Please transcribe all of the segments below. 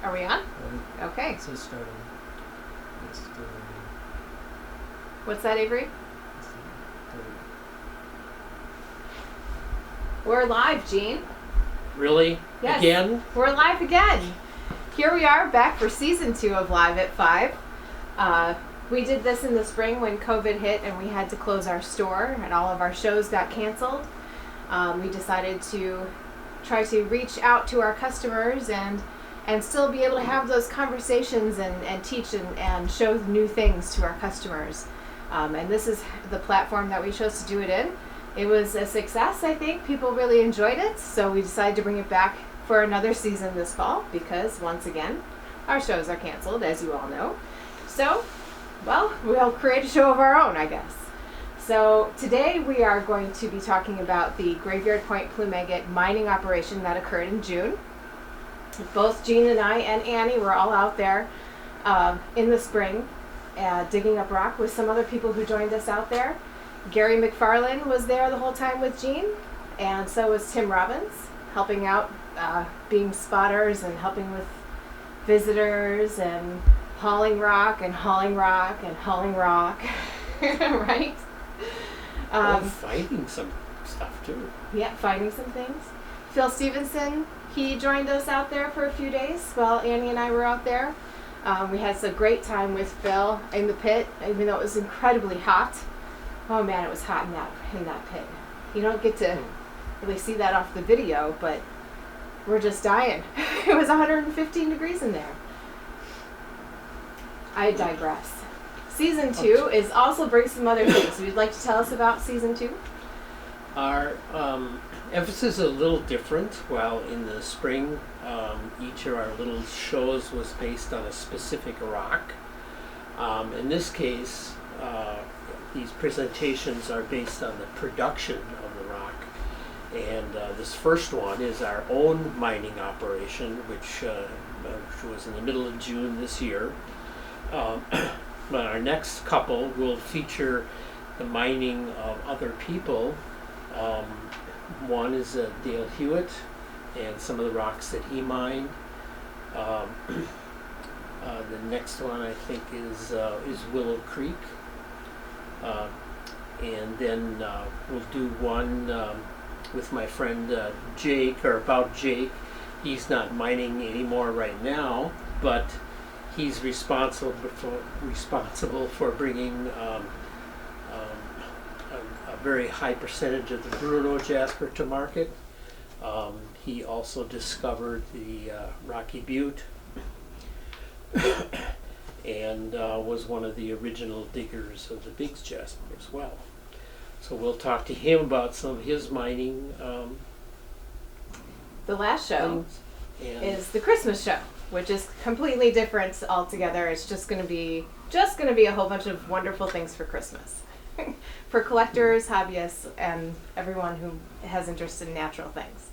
Are we on? Okay. It says starting. What's that, Avery? We're live, Gene. Really? Yes. Again? We're live again. Here we are back for season 2 of Live at 5. We did this in the spring when COVID hit and we had to close our store and all of our shows got canceled. We decided to try to reach out to our customers and still be able to have those conversations and teach and show new things to our customers. And this is the platform that we chose to do it in. It was a success, I think. People really enjoyed it, so we decided to bring it back for another season this fall because, once again, our shows are canceled, as you all know. So, well, we'll create a show of our own, I guess. So today we are going to be talking about the Graveyard Point Plume agate mining operation that occurred in June. Both Gene and I and Annie were all out there in the spring digging up rock with some other people who joined us out there. Gary McFarlane was there the whole time with Gene, and so was Tim Robbins, helping out, being spotters and helping with visitors and hauling rock and hauling rock and hauling rock, right? Finding some stuff too. Yeah, finding some things. Phil Stevenson, he joined us out there for a few days while Annie and I were out there. We had a great time with Phil in the pit, even though it was incredibly hot. Oh man, it was hot in that pit. You don't get to really see that off the video, but we're just dying. It was 115 degrees in there. I digress. Season 2 is also brings some other things. Would you like to tell us about season 2? Our emphasis is a little different. While in the spring, each of our little shows was based on a specific rock. In this case, these presentations are based on the production of the rock. And this first one is our own mining operation, which was in the middle of June this year. But our next couple will feature the mining of other people. One is Dale Hewitt and some of the rocks that he mined. The next one I think is Willow Creek. And then we'll do one with my friend Jake, or about Jake. He's not mining anymore right now, but he's responsible for bringing a very high percentage of the Bruno jasper to market. He also discovered the Rocky Butte and was one of the original diggers of the Biggs jasper as well. So we'll talk to him about some of his mining. The last show is the Christmas show, which is completely different altogether. It's just going to be a whole bunch of wonderful things for Christmas, for collectors, hobbyists, and everyone who has interest in natural things.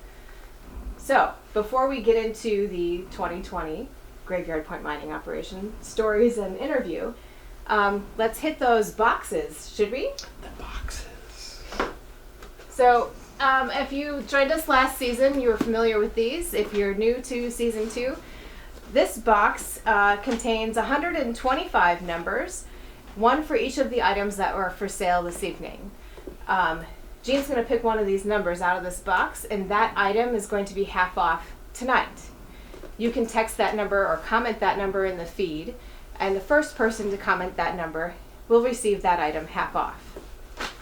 So before we get into the 2020 Graveyard Point mining operation stories and interview, let's hit those boxes, should we? The boxes. So if you joined us last season, you were familiar with these. If you're new to season 2, this box contains 125 numbers, one for each of the items that were for sale this evening. Jean's going to pick one of these numbers out of this box, and that item is going to be half off tonight. You can text that number or comment that number in the feed, and the first person to comment that number will receive that item half off.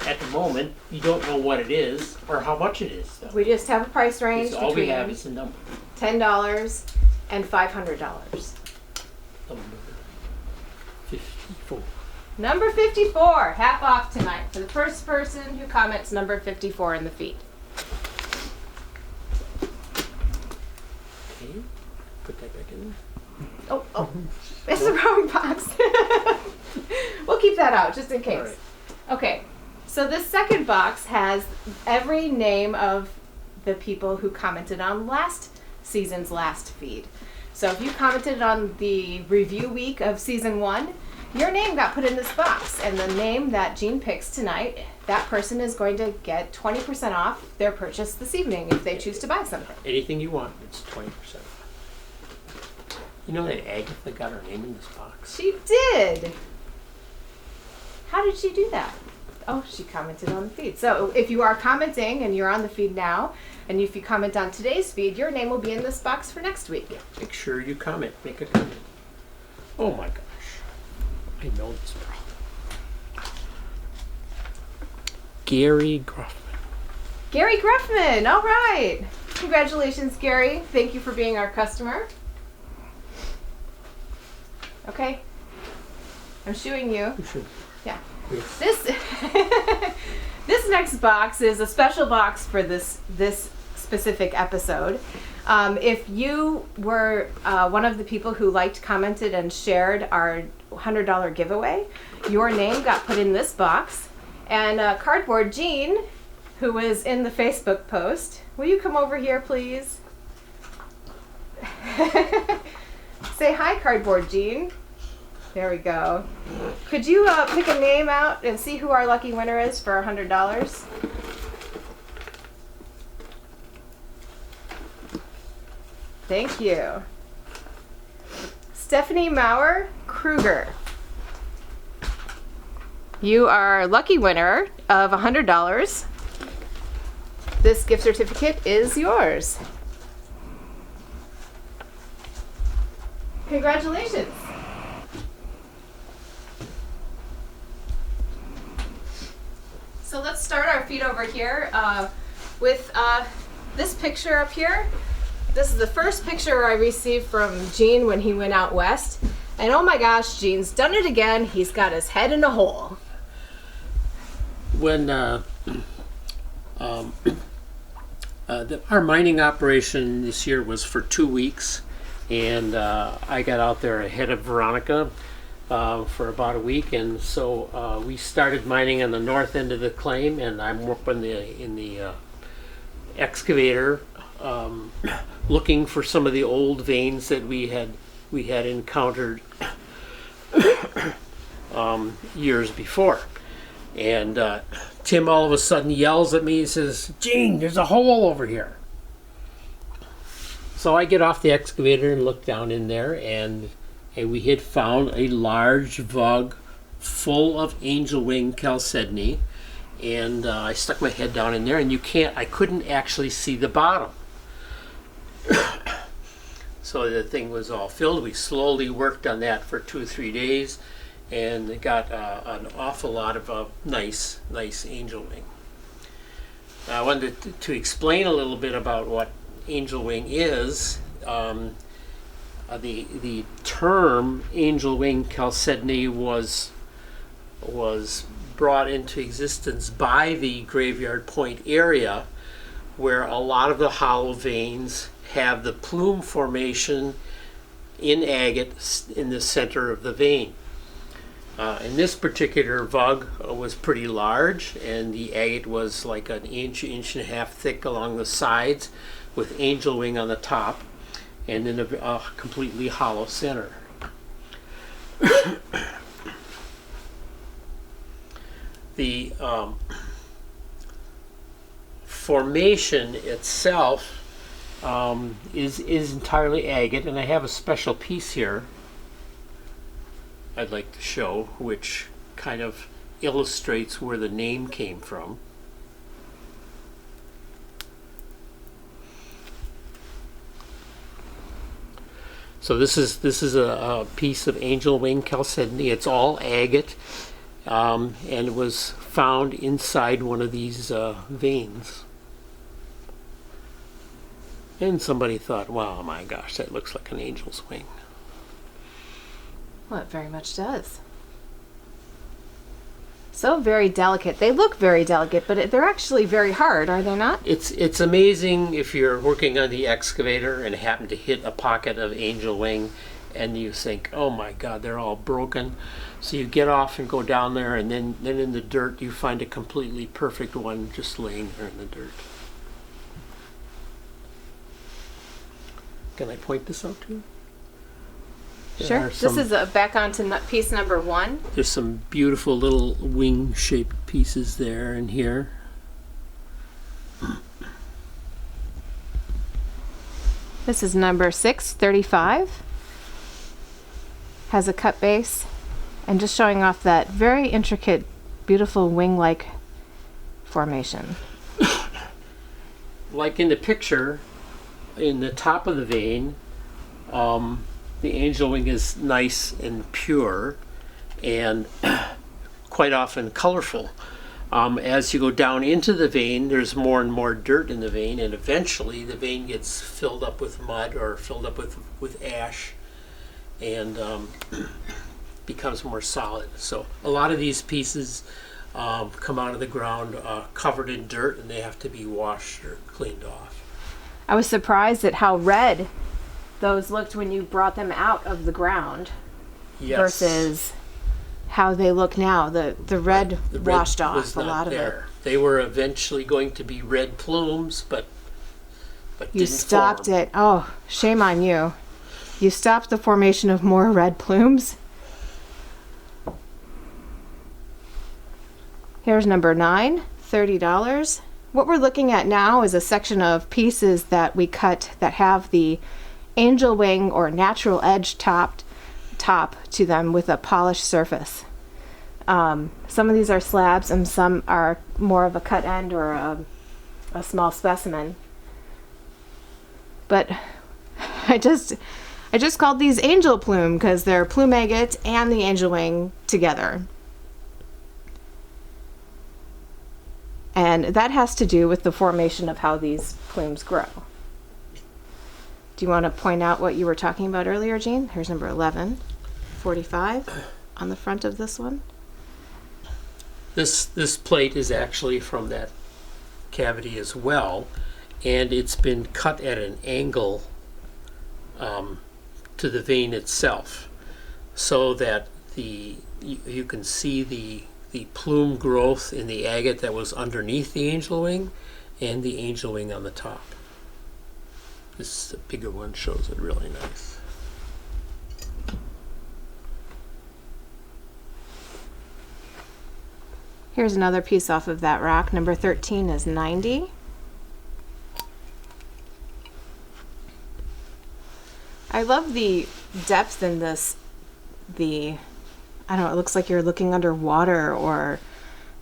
At the moment, you don't know what it is or how much it is, though. We just have a price range All we between have is a number. $10 and $500. Number 54. Number 54, half off tonight for the first person who comments number 54 in the feed. Okay, put that back in there. Oh, it's the wrong box. We'll keep that out just in case. All right. Okay, so this second box has every name of the people who commented on last season's last feed. So if you commented on the review week of season 1, your name got put in this box, and the name that Jean picks tonight, that person is going to get 20% off their purchase this evening if they choose to buy something. Anything you want, it's 20%. You know that Agatha got her name in this box? She did. How did she do that? Oh, she commented on the feed. So if you are commenting and you're on the feed now, and if you comment on today's feed, your name will be in this box for next week. Yeah, make sure you comment. Make a comment. Oh my gosh. I know this problem. Gary Gruffman. Gary Gruffman. All right. Congratulations, Gary. Thank you for being our customer. Okay. I'm shooing you. You should. Yeah. Yes. This next box is a special box for this specific episode. If you were one of the people who liked, commented, and shared our $100 giveaway, your name got put in this box. And Cardboard Jean, who was in the Facebook post, will you come over here, please? Say hi, Cardboard Jean. There we go. Could you pick a name out and see who our lucky winner is for $100? Thank you. Stephanie Maurer Kruger. You are lucky winner of $100. This gift certificate is yours. Congratulations. So let's start our feed over here with this picture up here. This is the first picture I received from Gene when he went out west. And oh my gosh, Gene's done it again. He's got his head in a hole. When our mining operation this year was for 2 weeks, and I got out there ahead of Veronica for about a week, and so we started mining on the north end of the claim, and I'm up in the excavator looking for some of the old veins that we had encountered years before. And Tim all of a sudden yells at me and says, "Gene, there's a hole over here." So I get off the excavator and look down in there, and we had found a large vug full of angel wing chalcedony, and I stuck my head down in there, and I couldn't actually see the bottom. So the thing was all filled. We slowly worked on that for 2 or 3 days, and got an awful lot of nice angel wing. Now, I wanted to explain a little bit about what angel wing is. The term angel wing chalcedony was brought into existence by the Graveyard Point area, where a lot of the hollow veins have the plume formation in agate in the center of the vein. And this particular vug was pretty large, and the agate was like an inch and a half thick along the sides, with angel wing on the top, and then a completely hollow center. The formation itself is entirely agate, and I have a special piece here I'd like to show, which kind of illustrates where the name came from. So this is a piece of angel wing chalcedony. It's all agate, and it was found inside one of these veins. And somebody thought, "Wow, my gosh, that looks like an angel's wing." Well, it very much does. So very delicate. They look very delicate, but they're actually very hard, are they not? It's amazing if you're working on the excavator and happen to hit a pocket of angel wing, and you think, "Oh my God, they're all broken." So you get off and go down there, and then in the dirt you find a completely perfect one just laying there in the dirt. Can I point this out to you? Sure. This is back onto piece number 1. There's some beautiful little wing-shaped pieces there and here. This is number 635. has a cut base, and just showing off that very intricate, beautiful wing-like formation. Like in the picture, in the top of the vein, the angel wing is nice and pure and quite often colorful. As you go down into the vein, there's more and more dirt in the vein, and eventually the vein gets filled up with mud or filled up with ash and becomes more solid. So a lot of these pieces come out of the ground covered in dirt, and they have to be washed or cleaned off. I was surprised at how red those looked when you brought them out of the ground. Yes. Versus how they look now. The red washed off a lot of it. They were eventually going to be red plumes, but you didn't stopped form. it. Oh, shame on you. You stopped the formation of more red plumes. Here's number 9, $30. What we're looking at now is a section of pieces that we cut that have the angel wing or natural edge top to them with a polished surface. Some of these are slabs and some are more of a cut end or a small specimen. But I just called these angel plume because they're plume agate and the angel wing together. And that has to do with the formation of how these plumes grow. Do you want to point out what you were talking about earlier, Jean? Here's number 11, $45 on the front of this one. This plate is actually from that cavity as well, and it's been cut at an angle to the vein itself, so that you can see the plume growth in the agate that was underneath the angel wing and the angel wing on the top. This bigger one shows it really nice. Here's another piece off of that rock. Number 13 is $90. I love the depth in this. I don't know, it looks like you're looking underwater, or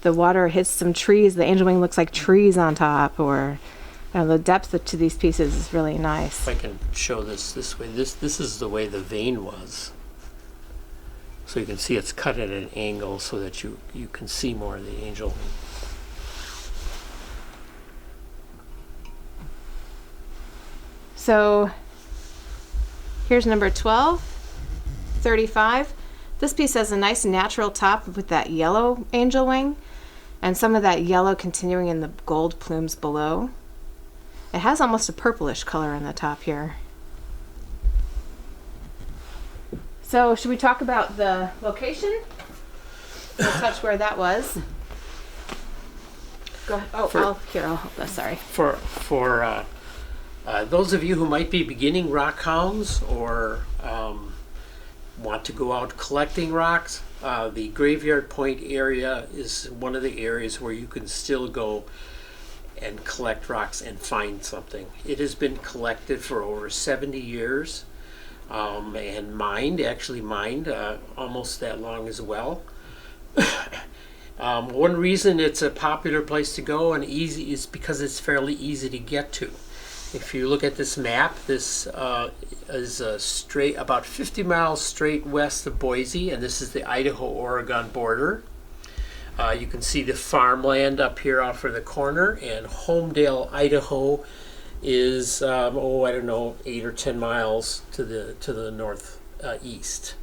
the water hits some trees. The angel wing looks like trees on top, or the depth to these pieces is really nice. If I can show this way, this is the way the vein was. So you can see it's cut at an angle so that you can see more of the angel wing. So here's number 12, $35. This piece has a nice natural top with that yellow angel wing and some of that yellow continuing in the gold plumes below. It has almost a purplish color in the top here. So should we talk about the location? We'll touch where that was. Go ahead. Oh, I'll hold this, sorry. For those of you who might be beginning rock hounds or want to go out collecting rocks, the Graveyard Point area is one of the areas where you can still go and collect rocks and find something. It has been collected for over 70 years and mined almost that long as well. One reason it's a popular place to go and easy is because it's fairly easy to get to. If you look at this map, this is straight about 50 miles straight west of Boise, and this is the Idaho-Oregon border. You can see the farmland up here off of the corner, and Homedale, Idaho is, 8 or 10 miles to the northeast.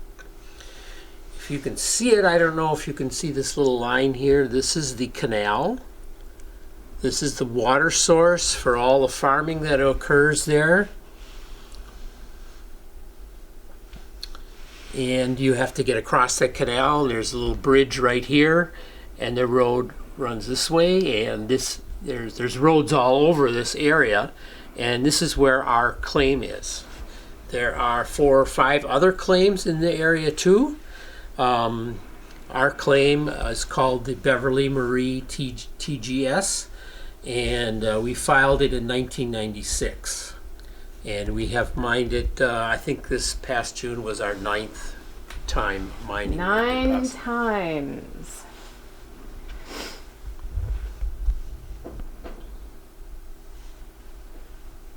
If you can see it, I don't know if you can see this little line here. This is the canal. This is the water source for all the farming that occurs there. And you have to get across that canal. There's a little bridge right here, and the road runs this way, and there's roads all over this area, and this is where our claim is. There are 4 or 5 other claims in the area too. Our claim is called the Beverly Marie TGS, and we filed it in 1996, and we have mined it. I think this past June was our 9th time mining. 9 times.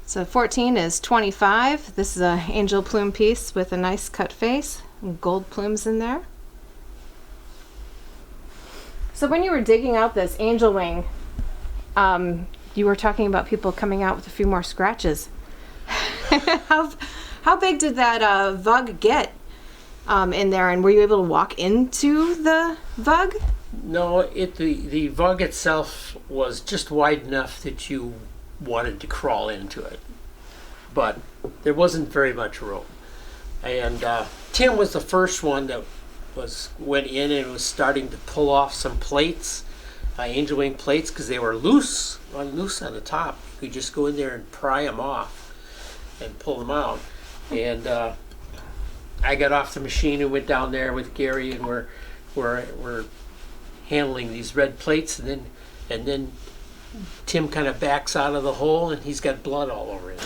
So 14 is 25. This is a angel plume piece with a nice cut face and gold plumes in there. So when you were digging out this angel wing, you were talking about people coming out with a few more scratches. How big did that vug get in there, and were you able to walk into the vug? No, the vug itself was just wide enough that you wanted to crawl into it, but there wasn't very much room. And Tim was the first one that went in and was starting to pull off some plates, angel wing plates, because they were loose on the top. You could just go in there and pry them off and pull them out. And I got off the machine and went down there with Gary, and we're handling these red plates, and then Tim kind of backs out of the hole, and he's got blood all over him.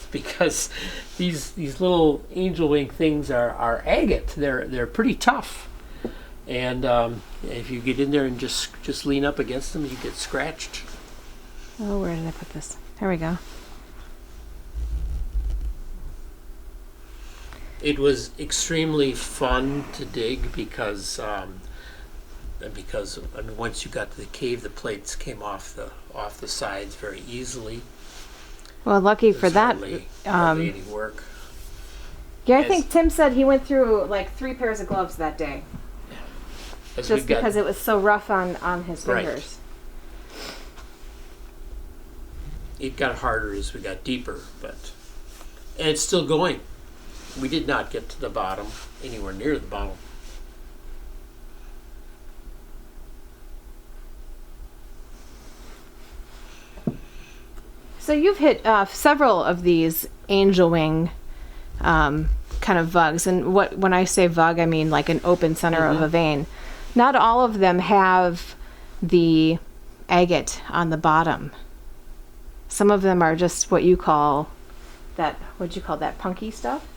Because these little angel wing things are agate. They're pretty tough, and if you get in there and just lean up against them, you get scratched. Oh, where did I put this? There we go. It was extremely fun to dig because once you got to the cave, the plates came off the sides very easily. Well, lucky for that. Hardly any work. Yeah, I think Tim said he went through like 3 pairs of gloves that day. Just because it was so rough on his fingers. Right. It got harder as we got deeper, and it's still going. We did not get to the bottom, anywhere near the bottom. So you've hit several of these angel wing kind of vugs, and when I say vug, I mean like an open center of a vein. Not all of them have the agate on the bottom. Some of them are just what you call that. What'd you call that? Punky stuff.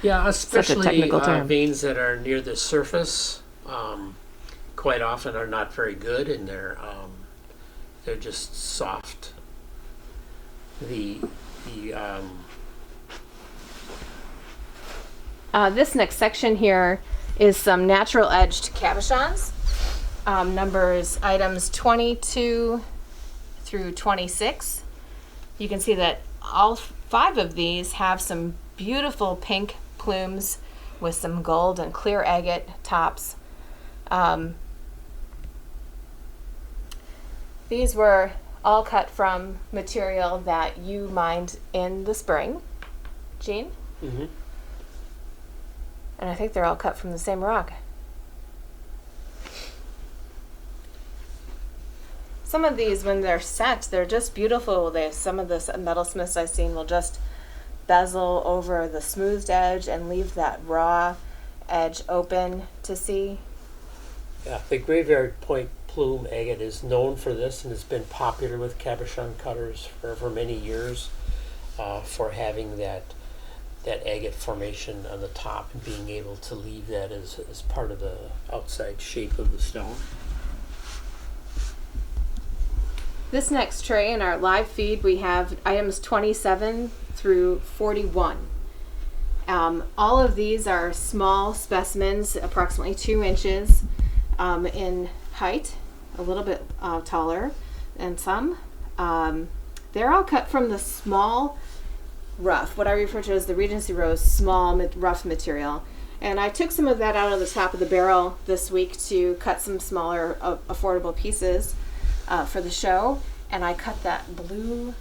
Yeah, especially term. veins that are near the surface, quite often are not very good, and they're just soft. This next section here is some natural edged cabochons. Items 22 through 26. You can see that all 5 of these have some beautiful pink plumes with some gold and clear agate tops. These were all cut from material that you mined in the spring, Jean? Mm-hmm. And I think they're all cut from the same rock. Some of these, when they're set, they're just beautiful. Some of the metalsmiths I've seen will just bezel over the smoothed edge and leave that raw edge open to see. Yeah, the Graveyard Point Plume agate is known for this, and has been popular with cabochon cutters for many years, for having that agate formation on the top and being able to leave that as part of the outside shape of the stone. This next tray in our live feed, we have items 27 through 41. All of these are small specimens, approximately 2 inches in height, a little bit taller than some. They're all cut from the small rough, what I refer to as the Regency Rose small rough material. And I took some of that out of the top of the barrel this week to cut some smaller affordable pieces for the show, and I cut that blue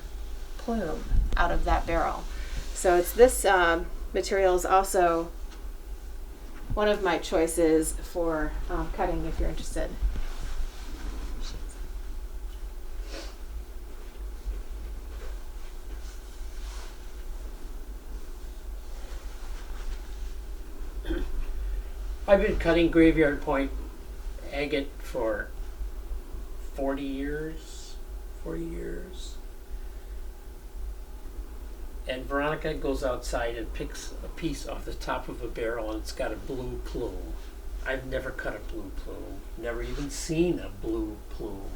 plume out of that barrel. So it's this material is also one of my choices for cutting if you're interested. I've been cutting Graveyard Point agate for 40 years. And Veronica goes outside and picks a piece off the top of a barrel, and it's got a blue plume. I've never cut a blue plume, never even seen a blue plume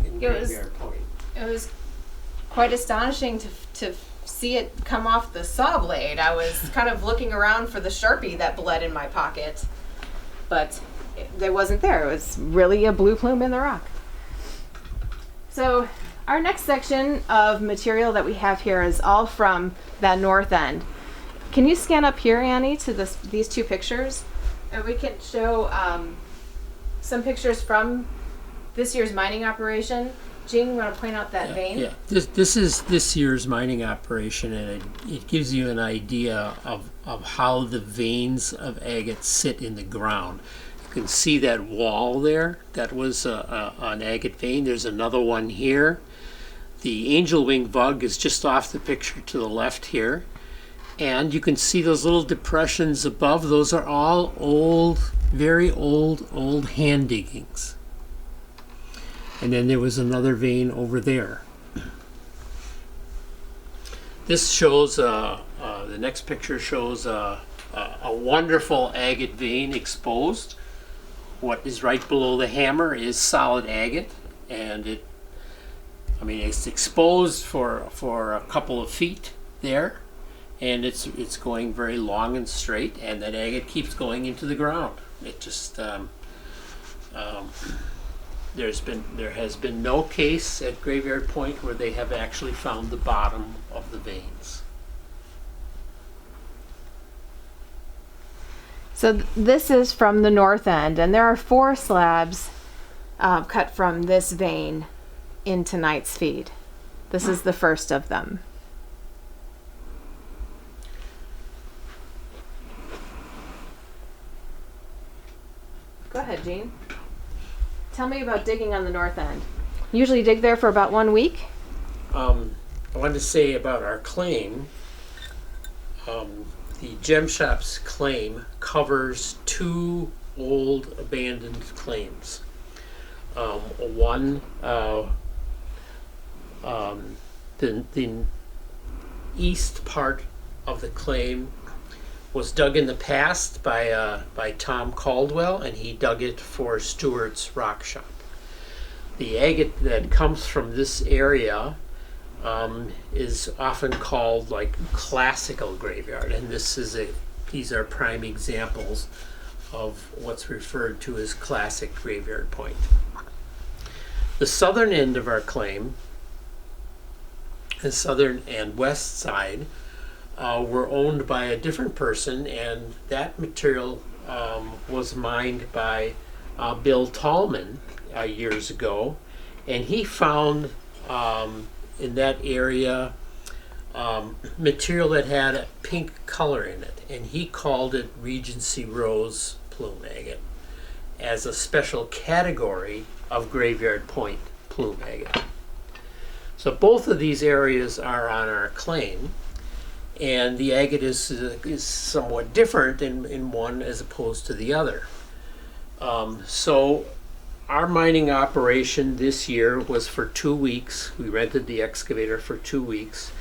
in Graveyard Point. It was quite astonishing to see it come off the saw blade. I was kind of looking around for the Sharpie that bled in my pocket, but it wasn't there. It was really a blue plume in the rock. So our next section of material that we have here is all from that north end. Can you scan up here, Annie, to these two pictures? And we can show some pictures from this year's mining operation. Jean, you want to point out that vein? Yeah, this is this year's mining operation, and it gives you an idea of how the veins of agate sit in the ground. You can see that wall there. That was an agate vein. There's another one here. The angel wing bug is just off the picture to the left here. And you can see those little depressions above. Those are all old, very old hand diggings. And then there was another vein over there. This shows, the next picture shows a wonderful agate vein exposed. What is right below the hammer is solid agate, and it's exposed for a couple of feet there, and it's going very long and straight, and that agate keeps going into the ground. It just there has been no case at Graveyard Point where they have actually found the bottom of the veins. So this is from the north end, and there are 4 slabs cut from this vein in tonight's feed. This is the first of them. Go ahead, Jean. Tell me about digging on the north end. You usually dig there for about 1 week? I wanted to say about our claim. The Gem Shop's claim covers 2 old abandoned claims. One, the east part of the claim was dug in the past by Tom Caldwell, and he dug it for Stewart's Rock Shop. The agate that comes from this area is often called like classical graveyard, and these are prime examples of what's referred to as classic Graveyard Point. The southern end of our claim, the southern and west side, were owned by a different person, and that material was mined by Bill Tallman years ago, and he found in that area material that had a pink color in it, and he called it Regency Rose Plume agate as a special category of Graveyard Point plume agate. So both of these areas are on our claim, and the agate is somewhat different in one as opposed to the other. So our mining operation this year was for 2 weeks. We rented the excavator for 2 weeks,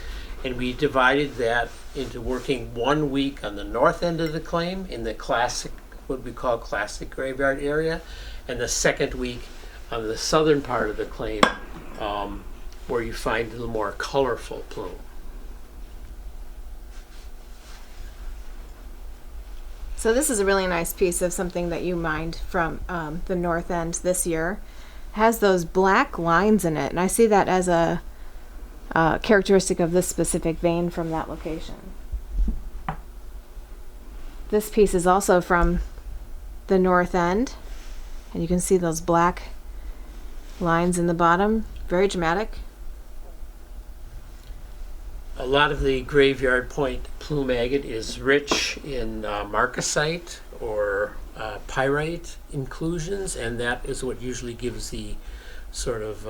and we divided that into working 1 week on the north end of the claim in the classic, what we call classic graveyard area, and the second week on the southern part of the claim, where you find the more colorful plume. So this is a really nice piece of something that you mined from the north end this year. It has those black lines in it, and I see that as a characteristic of this specific vein from that location. This piece is also from the north end, and you can see those black lines in the bottom. Very dramatic. A lot of the Graveyard Point plume agate is rich in marcasite or pyrite inclusions, and that is what usually gives the sort of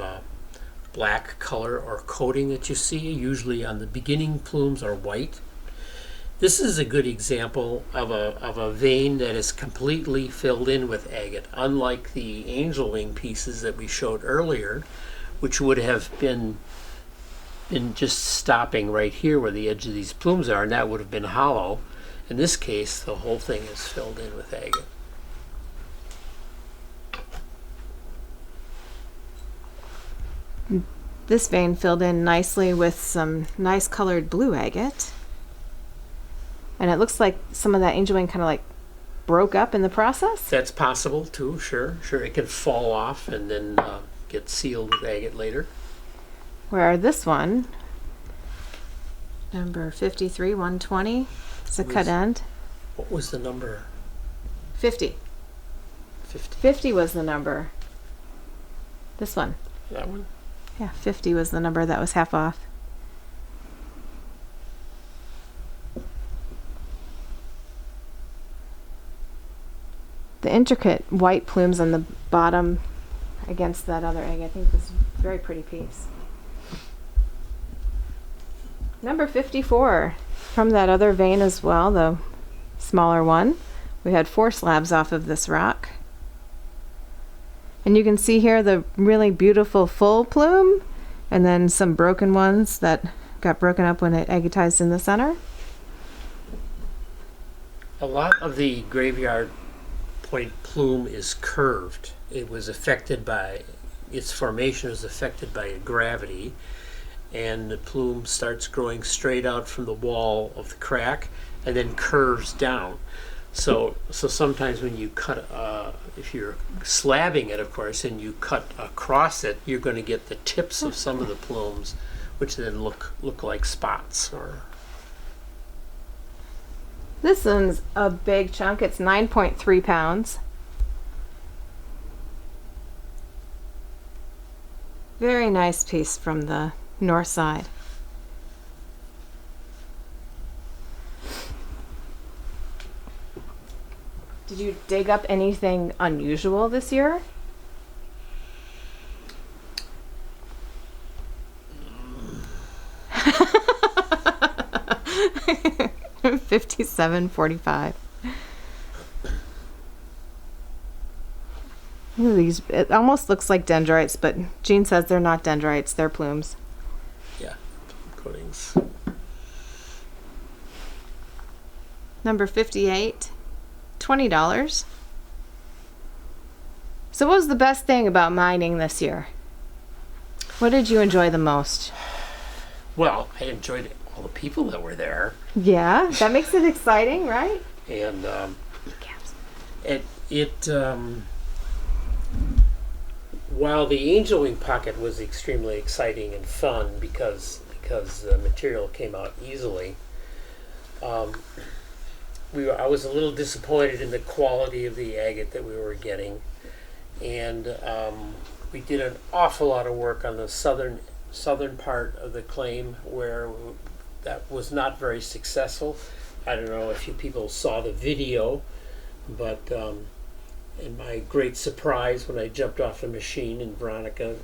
black color or coating that you see. Usually on the beginning plumes are white. This is a good example of a vein that is completely filled in with agate, unlike the angel wing pieces that we showed earlier, which would have been been just stopping right here where the edge of these plumes are, and that would have been hollow. In this case, the whole thing is filled in with agate. This vein filled in nicely with some nice colored blue agate. And it looks like some of that angel wing kind of like broke up in the process. That's possible too, sure. It can fall off and then get sealed with agate later. Where this one, number 53, 120, it's a cut end. What was the number? 50. 50 was the number. This one. That one? Yeah, 50 was the number that was half off. The intricate white plumes on the bottom against that other egg, I think this is a very pretty piece. Number 54, from that other vein as well, the smaller one. We had 4 slabs off of this rock. And you can see here the really beautiful full plume, and then some broken ones that got broken up when it agatized in the center. A lot of the graveyard point plume is curved. It was affected by, its formation was affected by gravity, and the plume starts growing straight out from the wall of the crack and then curves down. So sometimes when you cut, if you're slabbing it, of course, and you cut across it, you're going to get the tips of some of the plumes, which then look like spots. Or this one's a big chunk. It's 9.3 pounds. Very nice piece from the north side. Did you dig up anything unusual this year? $57.45. These, it almost looks like dendrites, but Jean says they're not dendrites, they're plumes. Yeah, coatings. Number 58, $20. So what was the best thing about mining this year? What did you enjoy the most? Well, I enjoyed all the people that were there. Yeah, that makes it exciting, right? And while the angel wing pocket was extremely exciting and fun because the material came out easily, I was a little disappointed in the quality of the agate that we were getting, and we did an awful lot of work on the southern part of the claim where that was not very successful. I don't know if you people saw the video, but and my great surprise when I jumped off the machine and Veronica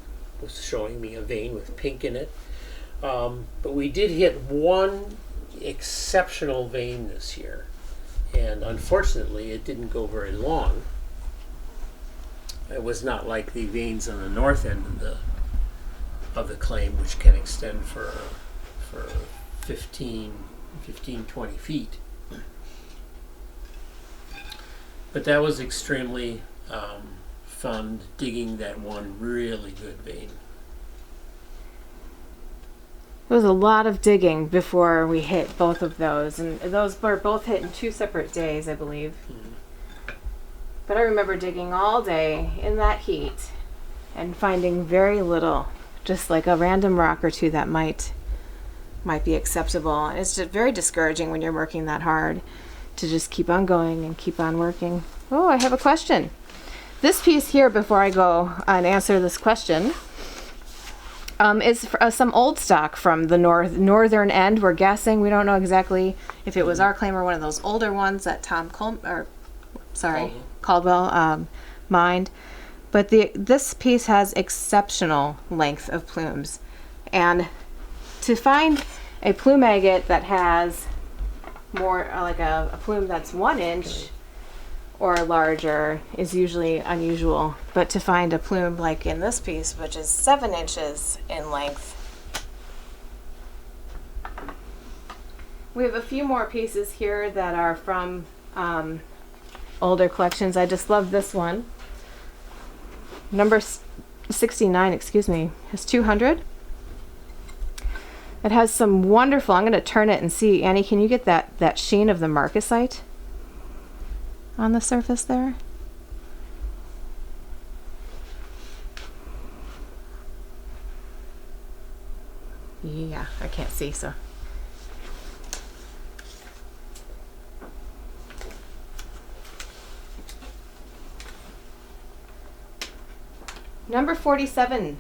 was showing me a vein with pink in it. But we did hit one exceptional vein this year, and unfortunately it didn't go very long. It was not like the veins on the north end of the claim, which can extend for 15, 20 feet. But that was extremely fun, digging that one really good vein. It was a lot of digging before we hit both of those, and those were both hit in 2 separate days, I believe. Mm-hmm. But I remember digging all day in that heat and finding very little, just like a random rock or two that might be acceptable. And it's just very discouraging when you're working that hard to just keep on going and keep on working. Oh, I have a question. This piece here, before I go and answer this question, is some old stock from the northern end. We're guessing. We don't know exactly if it was our claim or one of those older ones that Caldwell mined. But this piece has exceptional length of plumes, and to find a plume agate that has more like a plume that's 1 inch or larger is usually unusual, but to find a plume like in this piece, which is 7 inches in length, We have a few more pieces here that are from older collections. I just love this one. Number 69, excuse me, is 200. It has some wonderful, I'm going to turn it and see. Annie, can you get that sheen of the marcasite on the surface there? Yeah, I can't see, so. Number 47.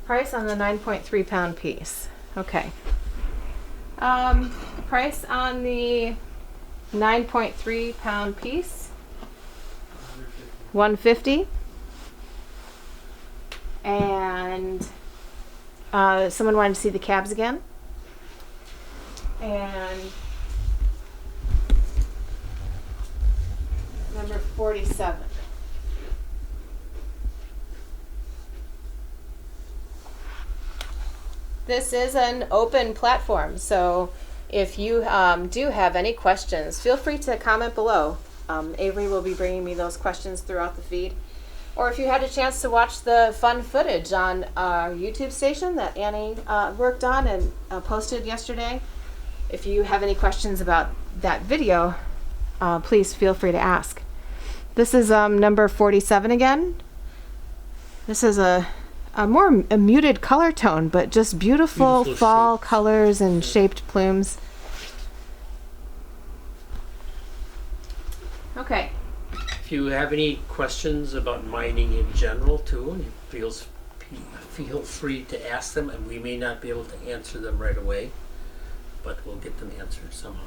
Price on the 9.3 pound piece. Okay. Price on the 9.3 pound piece. $150. And someone wanted to see the cabs again. And number 47. This is an open platform, so if you do have any questions, feel free to comment below. Avery will be bringing me those questions throughout the feed. Or if you had a chance to watch the fun footage on our YouTube station that Annie worked on and posted yesterday, if you have any questions about that video, please feel free to ask. This is number 47 again. This is a more muted color tone, but just beautiful fall colors and shaped plumes. Okay. If you have any questions about mining in general too, feel free to ask them, and we may not be able to answer them right away, but we'll get them answered somehow.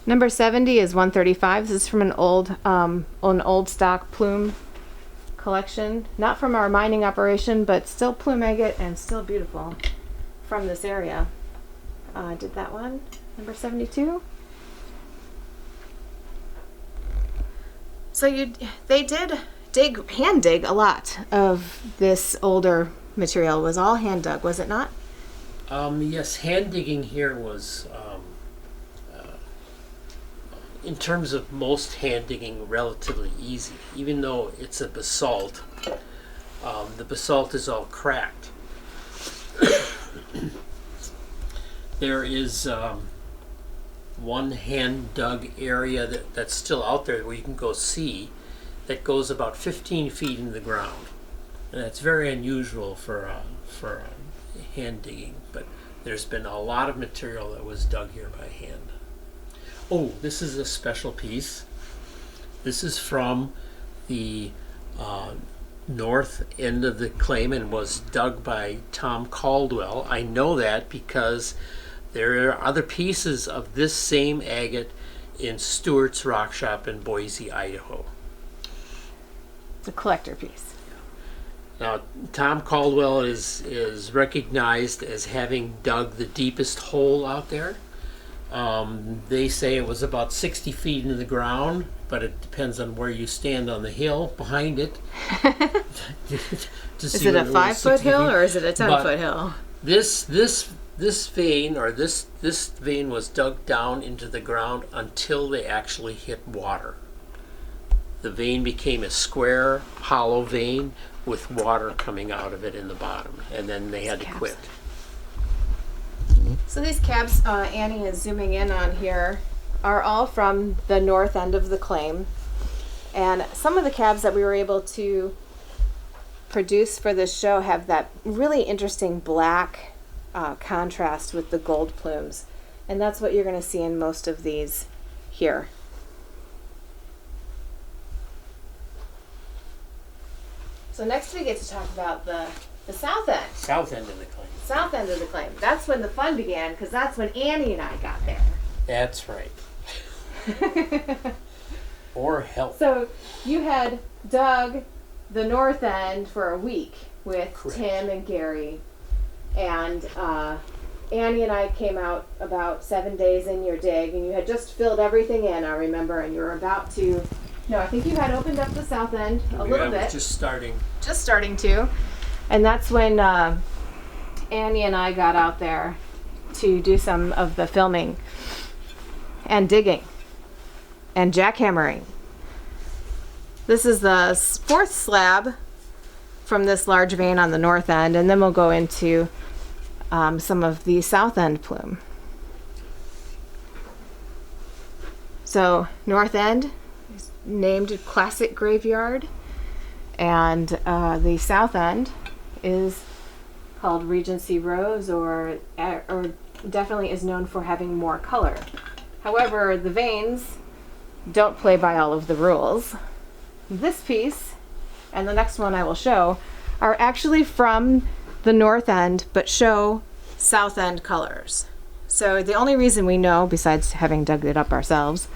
Number 70 is 135. This is from an old stock plume collection, not from our mining operation, but still plume agate and still beautiful from this area. I did that one. Number 72. So they did hand dig a lot of this older material. It was all hand dug, was it not? Yes, hand digging here was, in terms of most hand digging, relatively easy. Even though it's a basalt, the basalt is all cracked. There is one hand dug area that's still out there where you can go see, that goes about 15 feet in the ground, and that's very unusual for hand digging. But there's been a lot of material that was dug here by hand. Oh, this is a special piece. This is from the north end of the claim and was dug by Tom Caldwell. I know that because there are other pieces of this same agate in Stewart's Rock Shop in Boise, Idaho. The collector piece. Now, Tom Caldwell is recognized as having dug the deepest hole out there. They say it was about 60 feet into the ground, but it depends on where you stand on the hill behind it. Is it a 5-foot hill or is it a 10-foot hill? This vein, or this vein, was dug down into the ground until they actually hit water. The vein became a square, hollow vein with water coming out of it in the bottom, and then they had to quit. So these cabs Annie is zooming in on here are all from the north end of the claim, and some of the cabs that we were able to produce for this show have that really interesting black contrast with the gold plumes, and that's what you're going to see in most of these here. So next we get to talk about the south end. South end of the claim. South end of the claim. That's when the fun began, because that's when Annie and I got there. That's right. Or help. So you had dug the north end for a week with Correct. Tim and Gary, and Annie and I came out about 7 days in your dig, and you had just filled everything in, I remember, and you were about to, no, I think you had opened up the south end a little bit. Just starting. Just starting to. And that's when Annie and I got out there to do some of the filming and digging and jackhammering. This is the fourth slab from this large vein on the north end, and then we'll go into some of the south end plume. So north end is named Classic Graveyard, and the south end is called Regency Rose, or definitely is known for having more color. However, the veins don't play by all of the rules. This piece and the next one I will show are actually from the north end but show south end colors. So the only reason we know, besides having dug it up ourselves,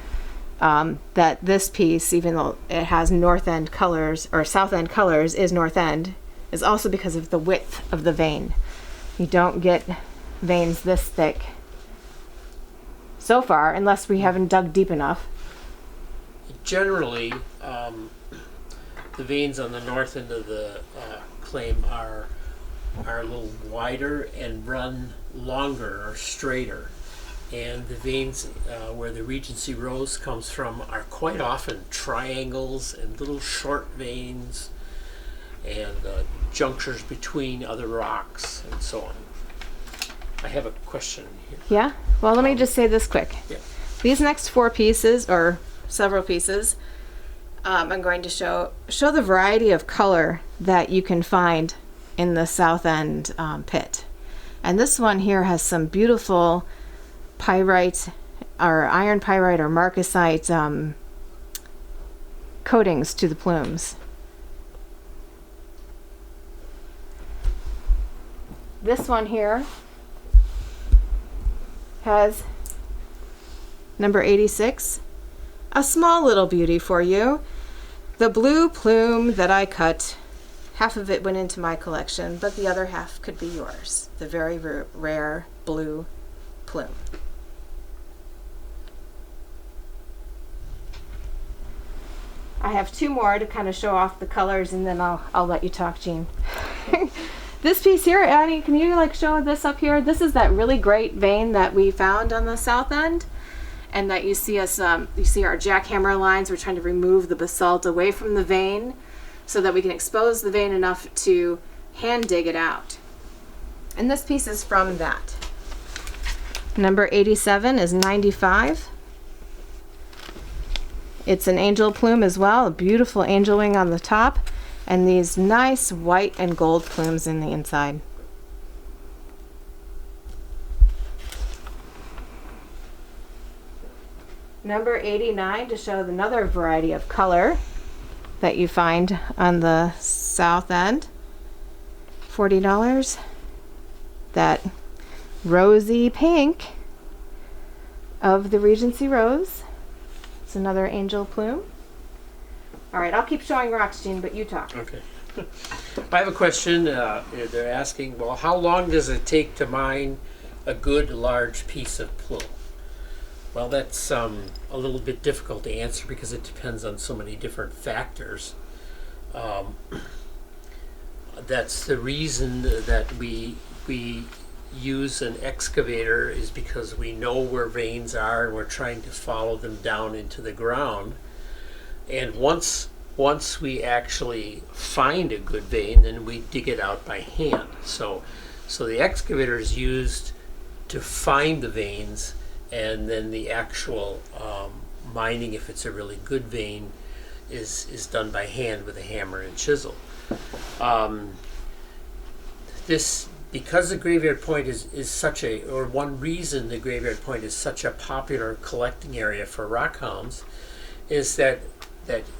that this piece, even though it has north end colors or south end colors, is north end, is also because of the width of the vein. You don't get veins this thick so far unless we haven't dug deep enough. Generally, the veins on the north end of the claim are a little wider and run longer or straighter. And the veins where the Regency Rose comes from are quite often triangles and little short veins and junctures between other rocks and so on. I have a question here. Yeah? Well, let me just say this quick. Yeah. These next four pieces, or several pieces, I'm going to show the variety of color that you can find in the south end pit. And this one here has some beautiful pyrite or iron pyrite or marcasite coatings to the plumes. This one here has number 86, a small little beauty for you. The blue plume that I cut, half of it went into my collection, but the other half could be yours. The very rare blue plume. I have two more to kind of show off the colors, and then I'll let you talk, Jean. This piece here, Annie, can you like show this up here? This is that really great vein that we found on the south end, and that you see us, you see our jackhammer lines. We're trying to remove the basalt away from the vein so that we can expose the vein enough to hand dig it out. And this piece is from that. Number 87 is 95. It's an angel plume as well, a beautiful angel wing on the top, and these nice white and gold plumes in the inside. Number 89, to show another variety of color that you find on the south end. $40. That rosy pink of the Regency Rose. It's another angel plume. All right, I'll keep showing rocks, Jean, but you talk. Okay. I have a question. They're asking, well, how long does it take to mine a good large piece of plume? Well, that's a little bit difficult to answer because it depends on so many different factors. That's the reason that we use an excavator, is because we know where veins are and we're trying to follow them down into the ground. And once we actually find a good vein, then we dig it out by hand. So the excavator is used to find the veins, and then the actual mining, if it's a really good vein, is done by hand with a hammer and chisel. Because the Graveyard Point is such a, or one reason the Graveyard Point is such a popular collecting area for rock hounds, is that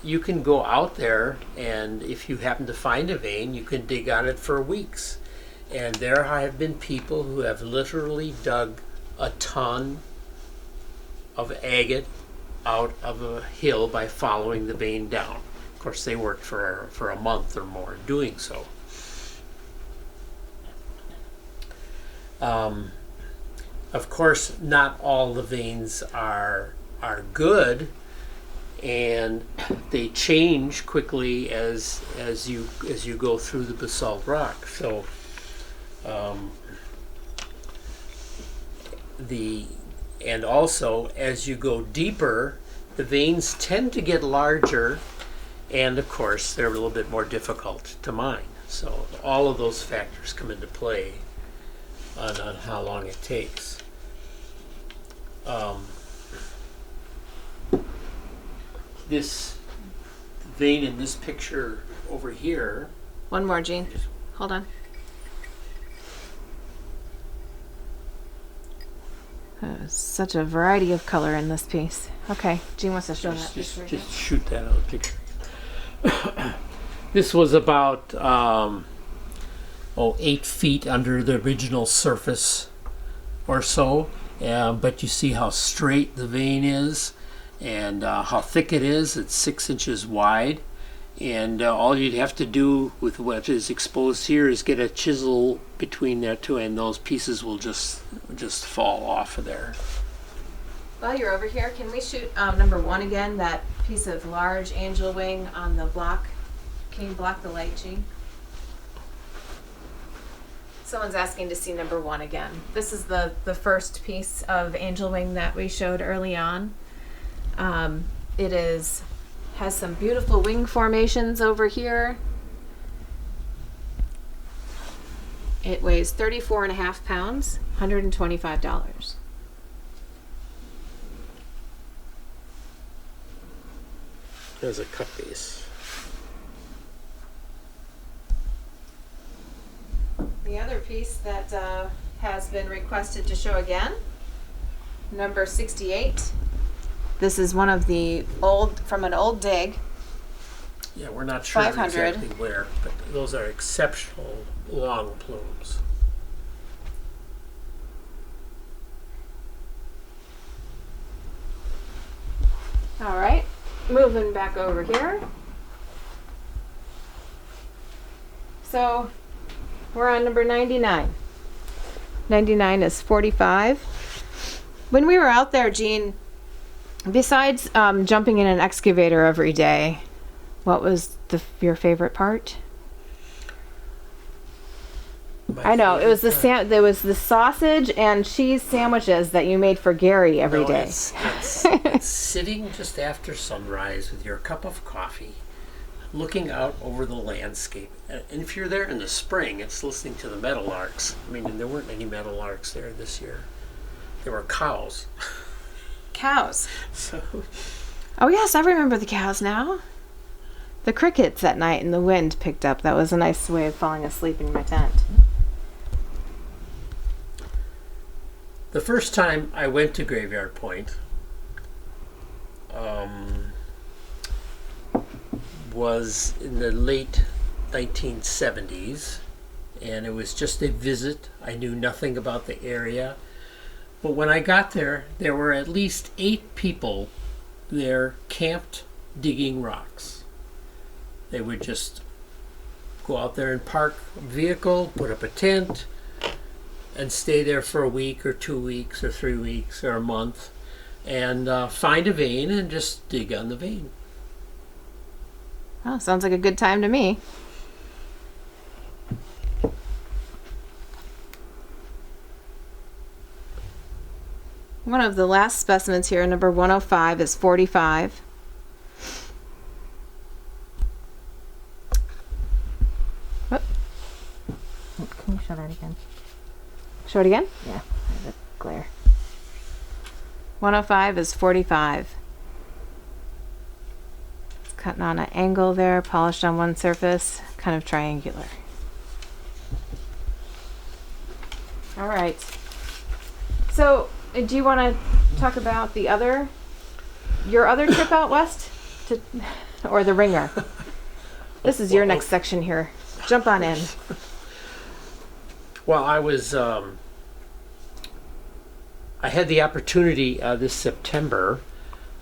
you can go out there, and if you happen to find a vein, you can dig on it for weeks. And there have been people who have literally dug a ton of agate out of a hill by following the vein down. Of course, they worked for a month or more doing so. Of course, not all the veins are good, and they change quickly as you go through the basalt rock. So Um, and also, as you go deeper, the veins tend to get larger, and of course, they're a little bit more difficult to mine. So all of those factors come into play on how long it takes. This vein in this picture over here. One more, Gene. Hold on. Such a variety of color in this piece. Okay, Gene wants to show that picture. Just shoot that on the picture. This was about 8 feet under the original surface or so, but you see how straight the vein is and how thick it is. It's 6 inches wide, and all you'd have to do with what is exposed here is get a chisel between there two, and those pieces will just fall off of there. While you're over here, can we shoot number 1 again, that piece of large angel wing on the block? Can you block the light, Gene? Someone's asking to see number 1 again. This is the first piece of angel wing that we showed early on. It has some beautiful wing formations over here. It weighs 34.5 pounds, $125. There's a cut piece. The other piece that has been requested to show again, number 68. This is one of the from an old dig. Yeah, we're not sure 500. exactly where, but those are exceptional long plumes. All right, moving back over here. So we're on number 99. 99 is 45. When we were out there, Gene, besides jumping in an excavator every day, what was your favorite part? I know it was there was the sausage and cheese sandwiches that you made for Gary every day. It's sitting just after sunrise with your cup of coffee, looking out over the landscape. And if you're there in the spring, it's listening to the meadowlarks. I mean, there weren't any meadowlarks there this year. There were cows. Cows. So. Oh yes, I remember the cows now. The crickets at night and the wind picked up. That was a nice way of falling asleep in my tent. The first time I went to Graveyard Point was in the late 1970s, and it was just a visit. I knew nothing about the area, but when I got there, there were at least 8 people there camped digging rocks. They would just go out there and park a vehicle, put up a tent, and stay there for a week or 2 weeks or 3 weeks or a month, and find a vein and just dig on the vein. Oh, sounds like a good time to me. One of the last specimens here, number 105, is 45. Whoop. Can you show that again? Show it again? Yeah, I have a glare. 105 is 45. It's cutting on an angle there, polished on one surface, kind of triangular. All right. So, do you want to talk about your other trip out west, or the ringer? This is your next section here. Jump on in. Well, I had the opportunity this September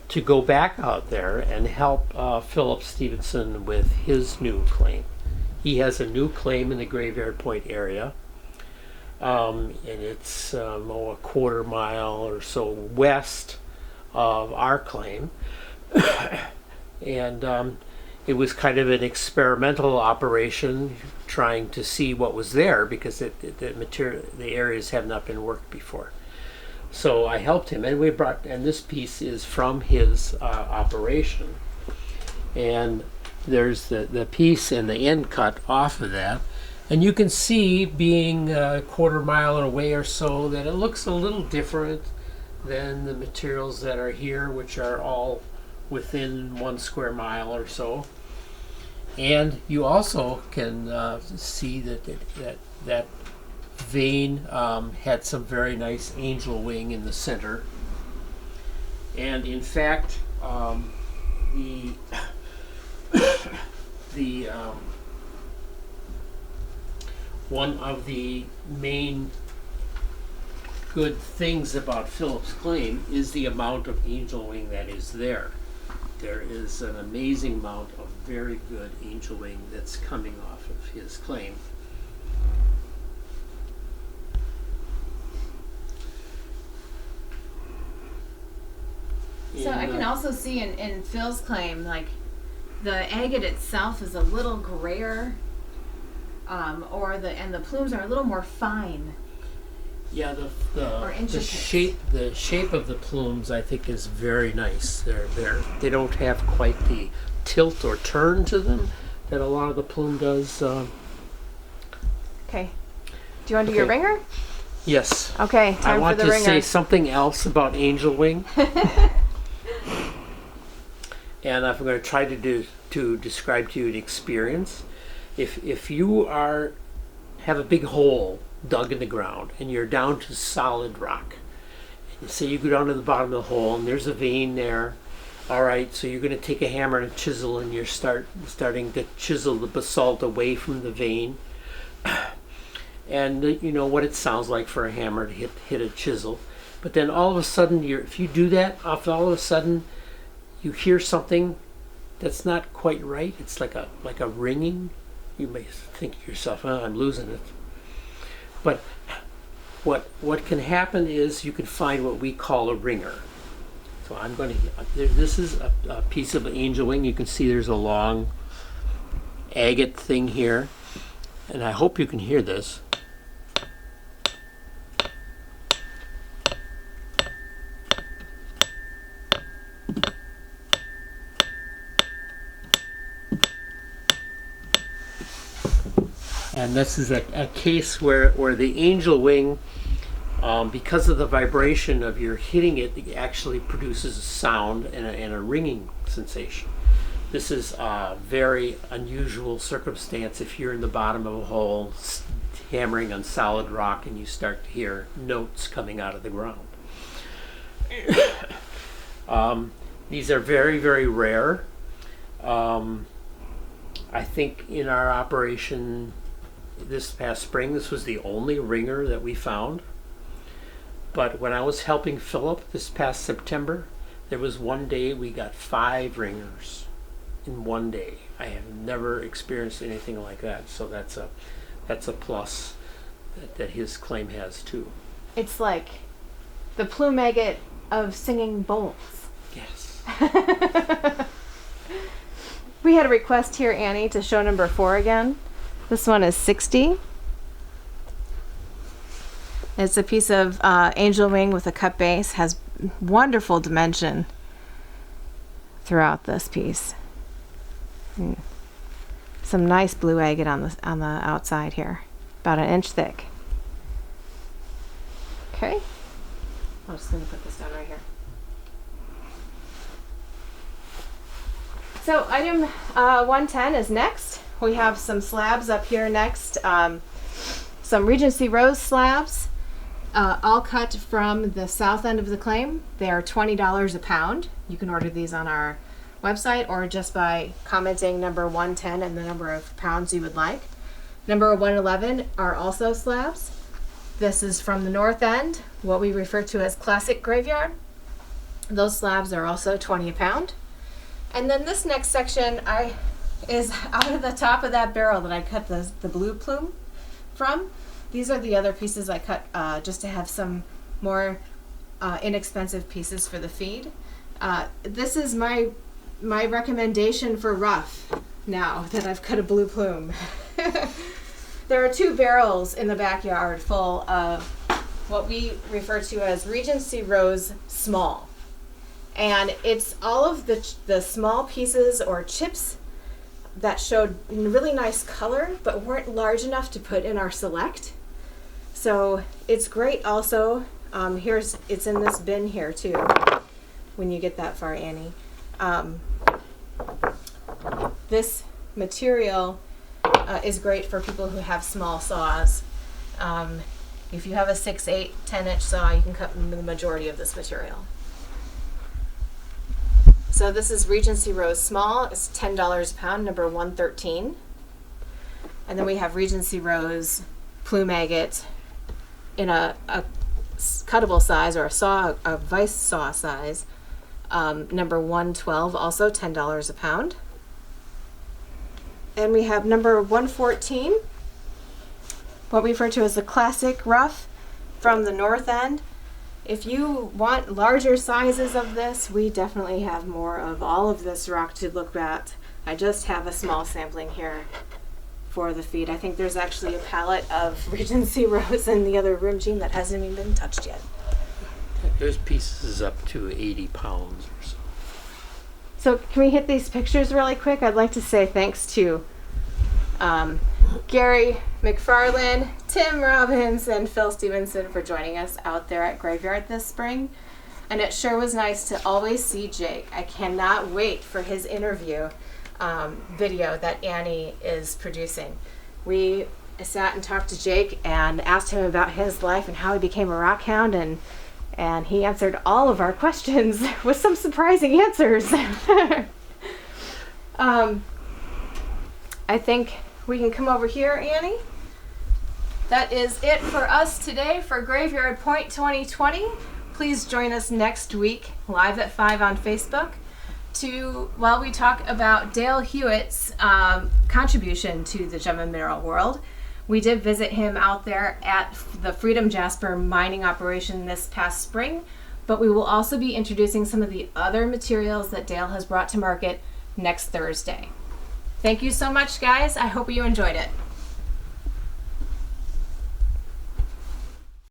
to go back out there and help Philip Stevenson with his new claim. He has a new claim in the Graveyard Point area, and it's a quarter mile or so west of our claim. And it was kind of an experimental operation, trying to see what was there because the areas have not been worked before. So I helped him, and this piece is from his operation, and there's the piece and the end cut off of that, and you can see, being a quarter mile away or so, that it looks a little different than the materials that are here, which are all within 1 square mile or so. And you also can see that vein had some very nice angel wing in the center. And in fact, the one of the main good things about Philip's claim is the amount of angel wing that is there. There is an amazing amount of very good angel wing that's coming off of his claim. So I can also see in Phil's claim, like, the agate itself is a little grayer, and the plumes are a little more fine. Yeah, the shape of the plumes, I think, is very nice. They don't have quite the tilt or turn to them that a lot of the plume does. Okay. Do you want to do your ringer? Yes. Okay, time for the ringer. I want to say something else about angel wing. And I'm going to try to describe to you an experience. If you have a big hole dug in the ground and you're down to solid rock, and say you go down to the bottom of the hole and there's a vein there. All right, so you're going to take a hammer and a chisel, and you're starting to chisel the basalt away from the vein. And you know what it sounds like for a hammer to hit a chisel. But then all of a sudden, if you do that, all of a sudden you hear something that's not quite right. It's like a ringing. You may think to yourself, "Oh, I'm losing it." But what can happen is you can find what we call a ringer. So this is a piece of angel wing. You can see there's a long agate thing here, and I hope you can hear this. And this is a case where the angel wing, because of the vibration of your hitting it, it actually produces a sound and a ringing sensation. This is a very unusual circumstance if you're in the bottom of a hole hammering on solid rock and you start to hear notes coming out of the ground. These are very, very rare. I think in our operation this past spring, this was the only ringer that we found. But when I was helping Philip this past September, there was one day we got 5 ringers in one day. I have never experienced anything like that, so that's a plus that his claim has too. It's like the plume agate of singing bowls. Yes. We had a request here, Annie, to show number 4 again. This one is 60. It's a piece of angel wing with a cut base. Has wonderful dimension throughout this piece. Some nice blue agate on the outside here, about 1 inch thick. Okay, I'm just going to put this down right here. So item 110 is next. We have some slabs up here next. Some Regency rose slabs, all cut from the south end of the claim. They are $20 a pound. You can order these on our website or just by commenting number 110 and the number of pounds you would like. Number 111 are also slabs. This is from the north end, what we refer to as classic graveyard. Those slabs are also 20 a pound. And then this next section is out of the top of that barrel that I cut the blue plume from. These are the other pieces I cut just to have some more inexpensive pieces for the feed. This is my my recommendation for rough now that I've cut a blue plume. There are 2 barrels in the backyard full of what we refer to as Regency Rose Small. And it's all of the small pieces or chips that showed really nice color but weren't large enough to put in our select. So it's great also. It's in this bin here too, when you get that far, Annie. This material is great for people who have small saws. If you have a 6, 8, 10-inch saw, you can cut the majority of this material. So this is Regency Rose Small. It's $10 a pound, number 113. And then we have Regency Rose Plume agate in a cuttable size, or a vice saw size, number 112, also $10 a pound. And we have number 114, what we refer to as the classic rough from the north end. If you want larger sizes of this, we definitely have more of all of this rock to look at. I just have a small sampling here for the feed. I think there's actually a pallet of Regency Rose in the other room, Jean, that hasn't even been touched yet. There's pieces up to 80 pounds or so. So can we hit these pictures really quick? I'd like to say thanks to Gary McFarland, Tim Robbins, and Phil Stevenson for joining us out there at Graveyard this spring. And it sure was nice to always see Jake. I cannot wait for his interview video that Annie is producing. We sat and talked to Jake and asked him about his life and how he became a rock hound, and he answered all of our questions with some surprising answers. I think we can come over here, Annie. That is it for us today for Graveyard Point 2020. Please join us next week, live at 5 on Facebook, while we talk about Dale Hewitt's contribution to the gem and mineral world. We did visit him out there at the Freedom Jasper mining operation this past spring, but we will also be introducing some of the other materials that Dale has brought to market next Thursday. Thank you so much, guys. I hope you enjoyed it.